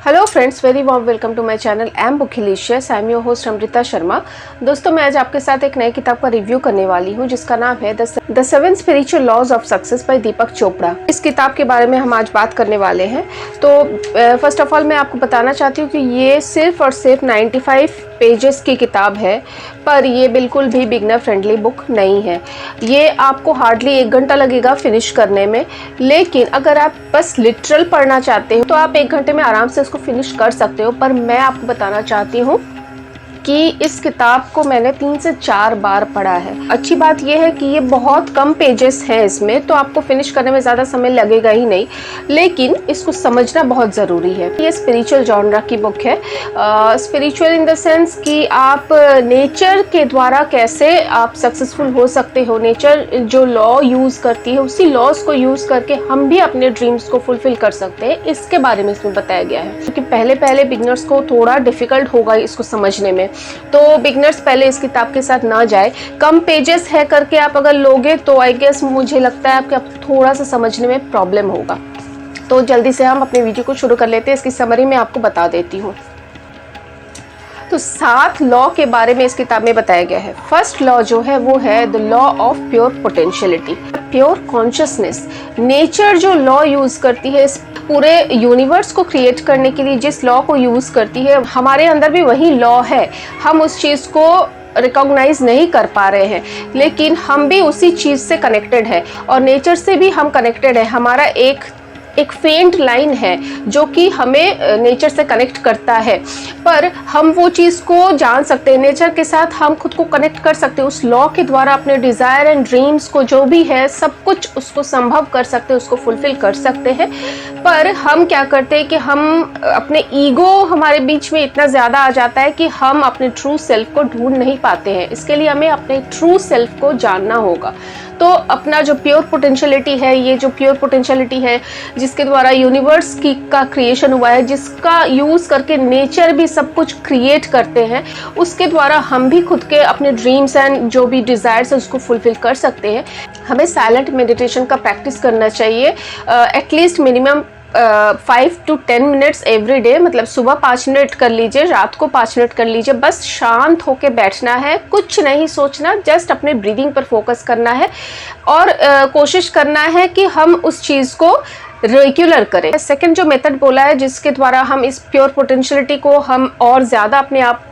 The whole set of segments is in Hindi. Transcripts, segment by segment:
Hello friends, very warm welcome to my channel M Bookilicious. I am your host Amrita Sharma. दोस्तों, मैं आज आपके साथ एक नई किताब का रिव्यू करने वाली हूँ जिसका नाम है the 7 spiritual laws of success by Deepak Chopra. इस किताब के बारे में हम आज बात करने वाले हैं। तो फर्स्ट ऑफ ऑल मैं आपको बताना चाहती हूँ कि ये सिर्फ और सिर्फ 95 पेजेस की किताब है, पर ये बिल्कुल भी बिगनर फ्रेंडली बुक नहीं है। ये आपको हार्डली 1 घंटा लगेगा फिनिश करने में, लेकिन अगर आप बस लिटरल पढ़ना चाहते हो तो आप 1 घंटे में आराम से इसको फिनिश कर सकते हो। पर मैं आपको बताना चाहती हूँ कि इस किताब को मैंने 3 से 4 बार पढ़ा है। अच्छी बात यह है कि ये बहुत कम पेजेस हैं इसमें, तो आपको फिनिश करने में ज़्यादा समय लगेगा ही नहीं, लेकिन इसको समझना बहुत ज़रूरी है। ये स्पिरिचुअल जॉनरा की बुक है। स्पिरिचुअल इन द सेंस कि आप नेचर के द्वारा कैसे आप सक्सेसफुल हो सकते हो। नेचर जो लॉ यूज़ करती है, उसी लॉज को यूज़ करके हम भी अपने ड्रीम्स को फुलफिल कर सकते हैं, इसके बारे में इसमें बताया गया है। क्योंकि पहले बिगनर्स को थोड़ा डिफिकल्ट होगा इसको समझने में, तो बिगनर्स पहले इस किताब के साथ ना जाए। कम पेजेस है करके आप अगर लोगे तो आई गेस मुझे लगता है कि आपको थोड़ा सा समझने में प्रॉब्लम होगा। तो जल्दी से हम अपने वीडियो को शुरू कर लेते हैं। इसकी समरी मैं आपको बता देती हूँ। तो 7 लॉ के बारे में इस किताब में बताया गया है। फर्स्ट लॉ जो है वो है the law of pure potentiality, pure consciousness. Nature जो लॉ यूज करती है इस पूरे यूनिवर्स को क्रिएट करने के लिए, जिस लॉ को यूज करती है, हमारे अंदर भी वही लॉ है। हम उस चीज को रिकॉग्नाइज नहीं कर पा रहे हैं, लेकिन हम भी उसी चीज से कनेक्टेड है और नेचर से भी हम कनेक्टेड है। हमारा एक फेंट लाइन है जो कि हमें नेचर से कनेक्ट करता है, पर हम वो चीज़ को जान सकते हैं। नेचर के साथ हम खुद को कनेक्ट कर सकते हैं उस लॉ के द्वारा। अपने डिज़ायर एंड ड्रीम्स को जो भी है सब कुछ उसको संभव कर सकते हैं, उसको फुलफिल कर सकते हैं। पर हम क्या करते हैं कि हम अपने ईगो हमारे बीच में इतना ज़्यादा आ जाता है कि हम अपने ट्रू सेल्फ को ढूंढ नहीं पाते हैं। इसके लिए हमें अपने ट्रू सेल्फ को जानना होगा। तो अपना जो प्योर पोटेंशियलिटी है, ये जो प्योर पोटेंशियलिटी है जिसके द्वारा यूनिवर्स का क्रिएशन हुआ है, जिसका यूज़ करके नेचर भी सब कुछ क्रिएट करते हैं, उसके द्वारा हम भी खुद के अपने ड्रीम्स एंड जो भी डिज़ायर्स है उसको फुलफिल कर सकते हैं। हमें साइलेंट मेडिटेशन का प्रैक्टिस करना चाहिए, at least minimum 5 to 10 minutes every day. मतलब सुबह 5 मिनट कर लीजिए, रात को 5 मिनट कर लीजिए। बस शांत होके बैठना है, कुछ नहीं सोचना, जस्ट अपने ब्रीदिंग पर फोकस करना है और कोशिश करना है कि हम उस चीज़ को रेगुलर करें। सेकंड जो मेथड बोला है जिसके द्वारा हम इस प्योर पोटेंशियलिटी को हम और ज़्यादा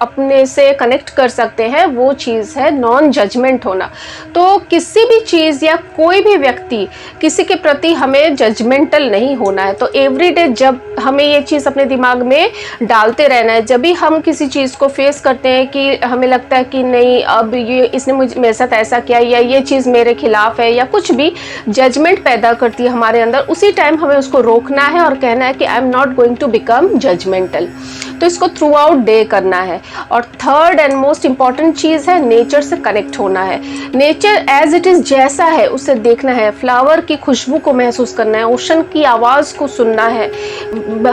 अपने से कनेक्ट कर सकते हैं, वो चीज़ है नॉन जजमेंट होना। तो किसी भी चीज़ या कोई भी व्यक्ति, किसी के प्रति हमें जजमेंटल नहीं होना है। तो एवरीडे जब हमें ये चीज़ अपने दिमाग में डालते रहना है, जब भी हम किसी चीज़ को फेस करते हैं कि हमें लगता है कि नहीं अब ये इसने मेरे साथ ऐसा किया या ये चीज़ मेरे खिलाफ है या कुछ भी जजमेंट पैदा करती है हमारे अंदर, उसी टाइम हमें उसको रोकना है और कहना है कि I am not going to become judgemental. तो इसको थ्रू आउट डे करना है। और थर्ड एंड मोस्ट इंपॉर्टेंट चीज़ है नेचर से कनेक्ट होना है। नेचर एज इट इज़ जैसा है उसे देखना है, फ्लावर की खुशबू को महसूस करना है, ओशन की आवाज़ को सुनना है,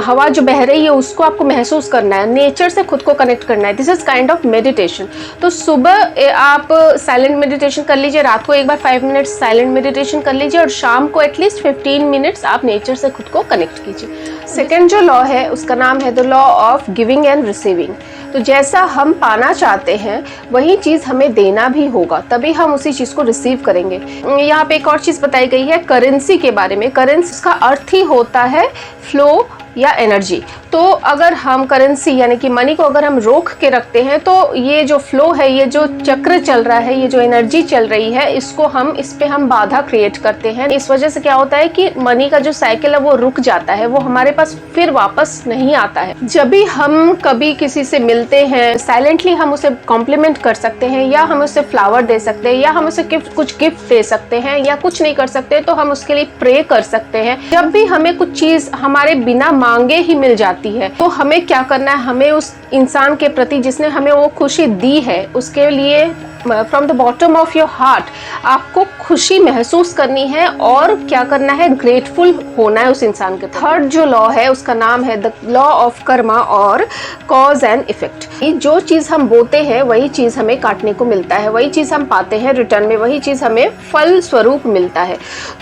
हवा जो बह रही है उसको आपको महसूस करना है, नेचर से खुद को कनेक्ट करना है। This is kind of meditation. तो सुबह आप साइलेंट मेडिटेशन कर लीजिए, रात को एक बार 5 मिनट्स साइलेंट मेडिटेशन कर लीजिए और शाम को एटलीस्ट 15 मिनट्स आप नेचर से खुद को कनेक्ट कीजिए। सेकेंड जो लॉ है उसका नाम है the law of giving and receiving. तो जैसा हम पाना चाहते हैं वही चीज़ हमें देना भी होगा, तभी हम उसी चीज़ को रिसीव करेंगे। यहाँ पे एक और चीज़ बताई गई है करेंसी के बारे में। करेंसी का अर्थ ही होता है फ्लो या एनर्जी। तो अगर हम करेंसी यानी कि मनी को अगर हम रोक के रखते हैं तो ये जो फ्लो है, ये जो चक्र चल रहा है, ये जो एनर्जी चल रही है, इस पे हम बाधा क्रिएट करते हैं। इस वजह से क्या होता है कि मनी का जो साइकिल है वो रुक जाता है, वो हमारे पास फिर वापस नहीं आता है। जब भी हम कभी किसी से मिलते हैं, साइलेंटली हम उसे कॉम्प्लीमेंट कर सकते हैं, या हम उसे फ्लावर दे सकते हैं, या हम उसे कुछ गिफ्ट दे सकते हैं, या कुछ नहीं कर सकते तो हम उसके लिए प्रे कर सकते हैं। जब भी हमें कुछ चीज़ हमारे बिना मांगे ही मिल जाती है तो हमें क्या करना है, हमें उस इंसान के प्रति जिसने हमें वो खुशी दी है उसके लिए from the bottom of your heart आपको खुशी महसूस करनी है और क्या करना है, ग्रेटफुल होना है उस इंसान के। थर्ड जो लॉ है उसका नाम है द लॉ ऑफ कर्मा और कॉज एंड इफेक्ट। जो चीज हम बोते हैं वही चीज हमें काटने को मिलता है, वही चीज हम पाते हैं रिटर्न में, वही चीज हमें फल स्वरूप मिलता है।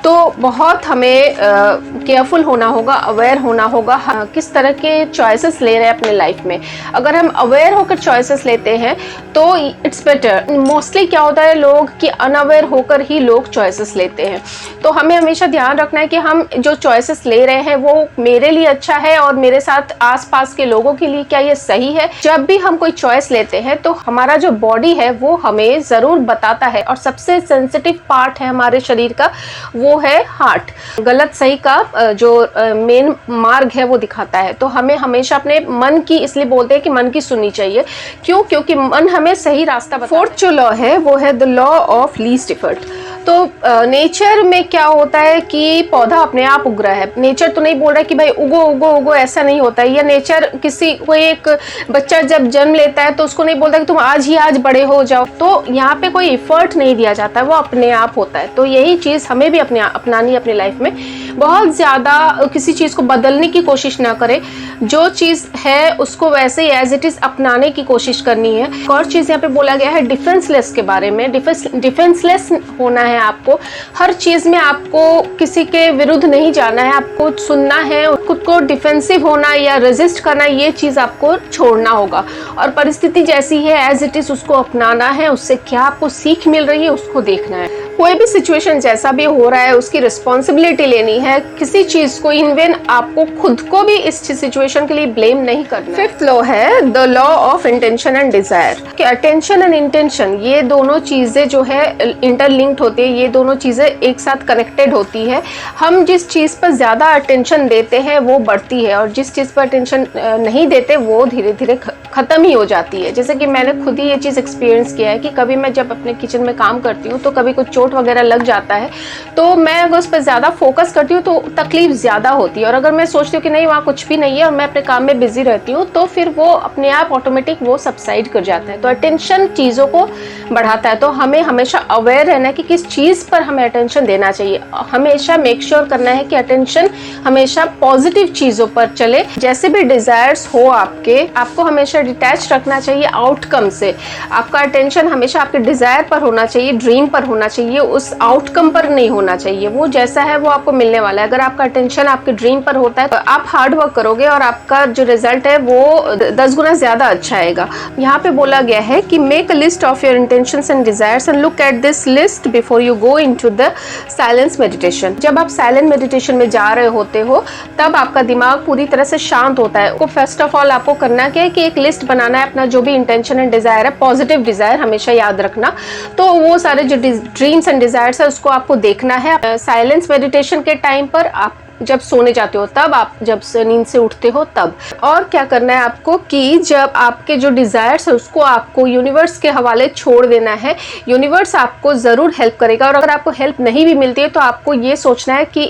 तो बहुत हमें केयरफुल होना होगा, अवेयर होना होगा किस तरह के चॉइसेस ले रहे हैं अपने लाइफ में। अगर हम अवेयर होकर चॉइसेस लेते हैं तो इट्स बेटर। मोस्टली क्या होता है लोग कि अनअवेयर होकर ही लोग चॉइसेस लेते हैं। तो हमें हमेशा ध्यान रखना है कि हम जो चॉइसेस ले रहे हैं वो मेरे लिए अच्छा है और मेरे साथ आसपास के लोगों के लिए क्या ये सही है। जब भी हम कोई चॉइस लेते हैं तो हमारा जो बॉडी है वो हमें जरूर बताता है, और सबसे सेंसिटिव पार्ट है हमारे शरीर का वो है हार्ट। गलत सही का जो मेन मार्ग है वो दिखाता है। तो हमें हमेशा अपने मन की, इसलिए बोलते हैं कि मन की सुननी चाहिए। क्यों? क्योंकि मन हमें सही रास्ता बताता है। फोर्थ जो लॉ है वो है the law of least effort. तो नेचर में क्या होता है कि पौधा अपने आप उग रहा है। नेचर तो नहीं बोल रहा है कि भाई उगो उगो उगो, ऐसा नहीं होता है। या नेचर किसी कोई एक बच्चा जब जन्म लेता है तो उसको नहीं बोलता कि तुम आज ही आज बड़े हो जाओ। तो यहाँ पे कोई एफर्ट नहीं दिया जाता है, वो अपने आप होता है। तो यही चीज़ हमें भी अपनानी है अपनी लाइफ में। बहुत ज़्यादा किसी चीज़ को बदलने की कोशिश ना करें, जो चीज़ है उसको वैसे ही एज इट इज़ अपनाने की कोशिश करनी है। एक और चीज़ यहाँ पे बोला गया है डिफेंसलेस के बारे में। डिफेंसलेस होना है आपको। हर चीज़ में आपको किसी के विरुद्ध नहीं जाना है, आपको सुनना है, खुद को डिफेंसिव होना या रेजिस्ट करना, ये चीज़ आपको छोड़ना होगा। और परिस्थिति जैसी है एज इट इज़ उसको अपनाना है, उससे क्या आपको सीख मिल रही है उसको देखना है। कोई भी सिचुएशन जैसा भी हो रहा है उसकी रिस्पॉन्सिबिलिटी लेनी है। किसी चीज को इनवेन आपको खुद को भी इस सिचुएशन के लिए ब्लेम नहीं करना। फिफ्थ लॉ है the law of intention and desire. कि अटेंशन एंड इंटेंशन ये दोनों चीजें जो है इंटरलिंक्ड होती है, ये दोनों चीजें एक साथ कनेक्टेड होती है। हम जिस चीज पर ज्यादा अटेंशन देते हैं वो बढ़ती है, और जिस चीज पर अटेंशन नहीं देते वो धीरे धीरे खत्म ही हो जाती है। जैसे कि मैंने खुद ही ये चीज एक्सपीरियंस किया है कि कभी मैं जब अपने किचन में काम करती हूँ तो कभी कुछ चोट वगैरह लग जाता है, तो मैं अगर उस पर ज़्यादा फोकस करती हूँ तो तकलीफ ज़्यादा होती है। और अगर मैं सोचती हूँ कि नहीं वहाँ कुछ भी नहीं है और मैं अपने काम में बिजी रहती हूँ तो फिर वो अपने आप ऑटोमेटिक वो सबसाइड कर जाता है। तो अटेंशन चीज़ों को बढ़ाता है। तो हमें हमेशा अवेयर रहना है कि किस चीज़ पर हमें अटेंशन देना चाहिए। हमेशा मेक श्योर करना है कि अटेंशन हमेशा पॉजिटिव चीज़ों पर चले। जैसे भी डिज़ायर्स हो आपको हमेशा डिटैच रखना चाहिए आउटकम से। आपका अटेंशन हमेशा आपके डिज़ायर पर होना चाहिए, ड्रीम पर होना चाहिए, उस आउटकम पर नहीं होना चाहिए। वो जैसा है वो आपको मिलने वाला है। अगर आपका अटेंशन आपके ड्रीम पर होता है तो आप हार्ड वर्क करोगे और आपका जो रिजल्ट है वो 10 गुना ज्यादा अच्छा आएगा। यहाँ पे बोला गया है कि make a list of your intentions and desires and look at this list before you go into the silence meditation. जब आप साइलेंट मेडिटेशन में जा रहे होते हो तब आपका दिमाग पूरी तरह से शांत होता है। तो फर्स्ट ऑफ ऑल आपको करना क्या है कि एक लिस्ट बनाना है अपना, जो भी इंटेंशन एंड डिजायर है, पॉजिटिव डिजायर हमेशा याद रखना। तो वो सारे जो ड्रीम्स एंड डिजायर्स है उसको आपको देखना है। साइलेंस मेडिटेशन के टाइम पर आप जब सोने जाते हो तब, आप जब नींद से उठते हो तब। और क्या करना है आपको कि जब आपके जो डिजायर्स है उसको आपको यूनिवर्स के हवाले छोड़ देना है। यूनिवर्स आपको ज़रूर हेल्प करेगा, और अगर आपको हेल्प नहीं भी मिलती है तो आपको ये सोचना है कि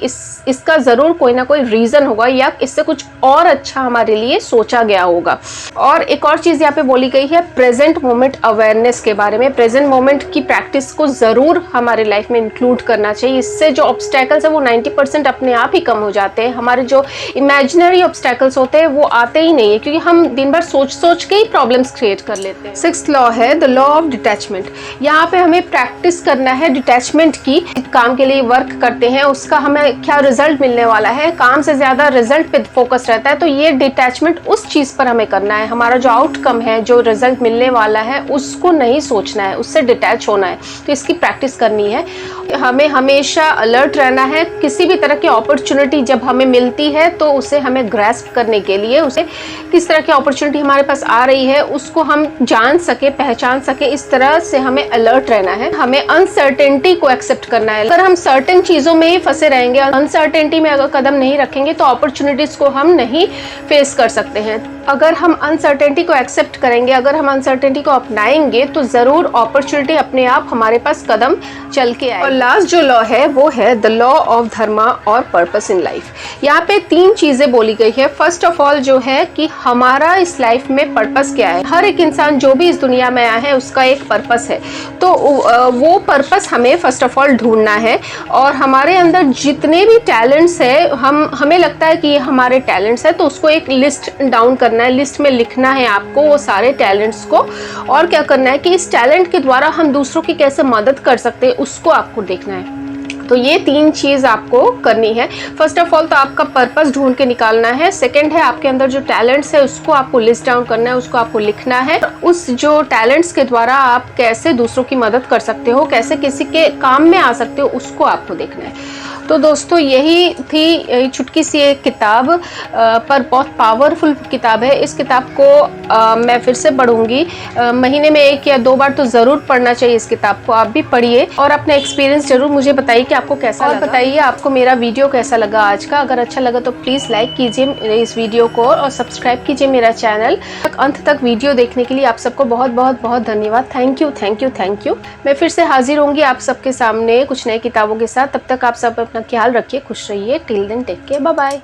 इसका ज़रूर कोई ना कोई रीज़न होगा या इससे कुछ और अच्छा हमारे लिए सोचा गया होगा। और एक और चीज़ यहाँ पे बोली गई है प्रेजेंट मोमेंट अवेयरनेस के बारे में। प्रेजेंट मोमेंट की प्रैक्टिस को ज़रूर हमारे लाइफ में इंक्लूड करना चाहिए। इससे जो ऑब्स्टैकल्स है वो 90% अपने आप ही हो जाते हैं। हमारे जो इमेजिनरी ऑब्स्टैकल्स होते हैं वो आते ही नहीं है, क्योंकि हम दिन भर सोच के ही प्रॉब्लम्स क्रिएट कर लेते हैं। सिक्स्थ लॉ है द लॉ ऑफ डिटैचमेंट। यहाँ पे हमें प्रैक्टिस करना है डिटैचमेंट की। काम के लिए वर्क करते हैं उसका हमें क्या रिजल्ट मिलने वाला है, काम से ज्यादा रिजल्ट पे फोकस रहता है। तो ये डिटैचमेंट उस चीज पर हमें करना है। हमारा जो आउटकम है, जो रिजल्ट मिलने वाला है, उसको नहीं सोचना है, उससे डिटैच होना है। तो इसकी प्रैक्टिस करनी है। हमें हमेशा अलर्ट रहना है। किसी भी तरह की अपॉर्चुनिटी जब हमें मिलती है तो उसे हमें ग्रैस्प करने के लिए, उसे किस तरह की अपॉर्चुनिटी हमारे पास आ रही है उसको हम जान सके, पहचान सके, इस तरह से हमें अलर्ट रहना है। हमें अनसर्टेनिटी को एक्सेप्ट करना है। अगर हम सर्टेन चीजों में ही फंसे रहेंगे, अनसर्टेनिटी में अगर कदम नहीं रखेंगे तो अपॉर्चुनिटीज को हम नहीं फेस कर सकते हैं। अगर हम अनसर्टेनिटी को एक्सेप्ट करेंगे, अगर हम अनसर्टेनिटी को अपनाएंगे तो ज़रूर अपॉर्चुनिटी अपने आप हमारे पास कदम चल के आए। और लास्ट जो लॉ है वो है द लॉ ऑफ धर्मा और पर्पस इन लाइफ। यहाँ पे 3 चीज़ें बोली गई है। फर्स्ट ऑफ ऑल जो है कि हमारा इस लाइफ में पर्पस क्या है। हर एक इंसान जो भी इस दुनिया में आया है उसका एक पर्पस है, तो वो पर्पस हमें फर्स्ट ऑफ ऑल ढूंढना है। और हमारे अंदर जितने भी टैलेंट्स है, हमें लगता है कि ये हमारे टैलेंट्स है, तो उसको एक लिस्ट डाउन करना है, लिस्ट में लिखना है आपको वो सारे टैलेंट्स को। और क्या करना है कि इस टैलेंट के द्वारा हम दूसरों की कैसे मदद कर सकते हैं उसको आपको देखना है। तो ये 3 चीज़ आपको करनी है। फर्स्ट ऑफ ऑल तो आपका पर्पस ढूंढ के निकालना है। सेकंड है आपके अंदर जो टैलेंट्स है उसको आपको लिस्ट डाउन करना है, उसको आपको लिखना है। उस जो टैलेंट्स के द्वारा आप कैसे दूसरों की मदद कर सकते हो, कैसे किसी के काम में आ सकते हो, उसको आपको देखना है। तो दोस्तों यही थी चुटकी सी एक किताब, पर बहुत पावरफुल किताब है। इस किताब को मैं फिर से पढ़ूंगी। महीने में 1 या 2 बार तो ज़रूर पढ़ना चाहिए इस किताब को। आप भी पढ़िए और अपना एक्सपीरियंस जरूर मुझे बताइए कि आपको कैसा लगा। और बताइए आपको मेरा वीडियो कैसा लगा आज का। अगर अच्छा लगा तो प्लीज़ लाइक कीजिए इस वीडियो को और सब्सक्राइब कीजिए मेरा चैनल। अंत तक वीडियो देखने के लिए आप सबको बहुत बहुत बहुत धन्यवाद। Thank you thank you thank you. मैं फिर से हाजिर होंगी आप सबके सामने कुछ नई किताबों के साथ। तब तक आप सब अपना ख्याल रखिए, खुश रहिए। Till then take care, bye bye.